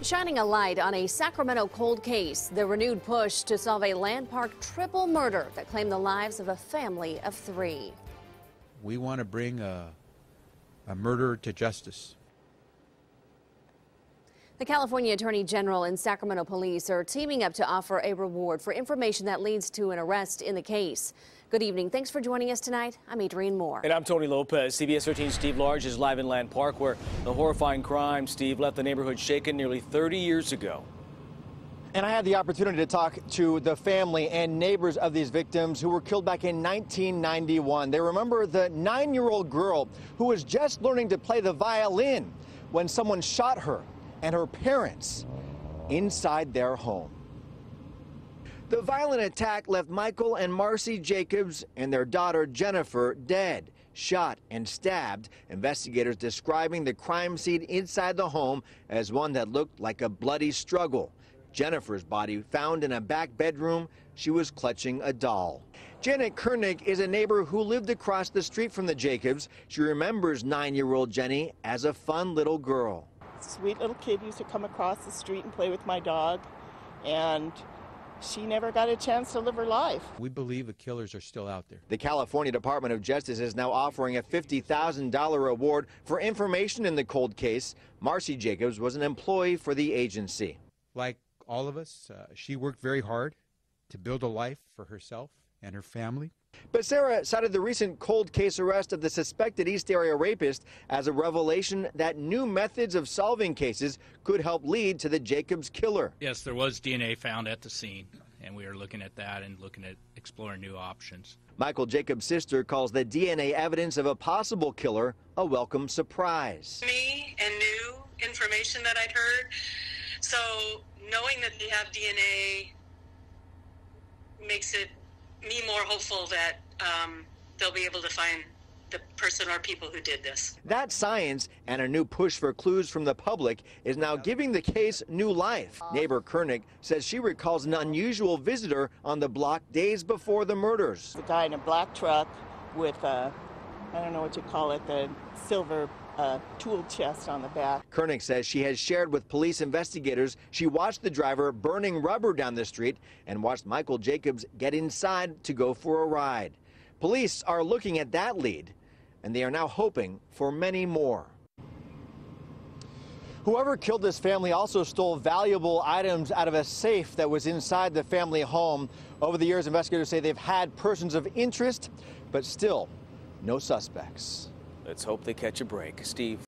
Shining a light on a Sacramento cold case, the renewed push to solve a Land Park triple murder that claimed the lives of a family of 3. We want to bring a murderer to justice. The California Attorney General and Sacramento police are teaming up to offer a reward for information that leads to an arrest in the case. Good evening. Thanks for joining us tonight. I'm Adrienne Moore. And I'm Tony Lopez. CBS 13's Steve Large is live in Land Park, where the horrifying crime, Steve, left the neighborhood shaken nearly 30 years ago. And I had the opportunity to talk to the family and neighbors of these victims who were killed back in 1991. They remember the 9-year-old girl who was just learning to play the violin when someone shot her and her parents inside their home. The violent attack left Michael and Marcy Jacobs and their daughter Jennifer dead, shot and stabbed. Investigators describing the crime scene inside the home as one that looked like a bloody struggle. Jennifer's body found in a back bedroom. She was clutching a doll. Janet Koenig is a neighbor who lived across the street from the Jacobs. She remembers 9-year-old Jenny as a fun little girl. Sweet little kid used to come across the street and play with my dog, and she never got a chance to live her life. We believe the killers are still out there. The California Department of Justice is now offering a $50,000 reward for information in the cold case. Marcy Jacobs was an employee for the agency. Like all of us, she worked very hard to build a life for herself and her family. But Sarah cited the recent cold case arrest of the suspected East Area rapist as a revelation that new methods of solving cases could help lead to the Jacobs killer. Yes, there was DNA found at the scene, and we are looking at that and looking at exploring new options. Michael Jacobs' sister calls the DNA evidence of a possible killer a welcome surprise. Me and new information that I'd heard. So knowing that they have DNA makes me more hopeful that they'll be able to find the person or people who did this. That science and a new push for clues from the public is now giving the case new life. Neighbor Koenig says she recalls an unusual visitor on the block days before the murders. The guy in a black truck with I don't know what you call it, the silver tool chest on the back. Koenig says she has shared with police investigators she watched the driver burning rubber down the street and watched Michael Jacobs get inside to go for a ride. Police are looking at that lead, and they are now hoping for many more. Whoever killed this family also stole valuable items out of a safe that was inside the family home. Over the years, investigators say they've had persons of interest, but still no suspects. Let's hope they catch a break. Steve.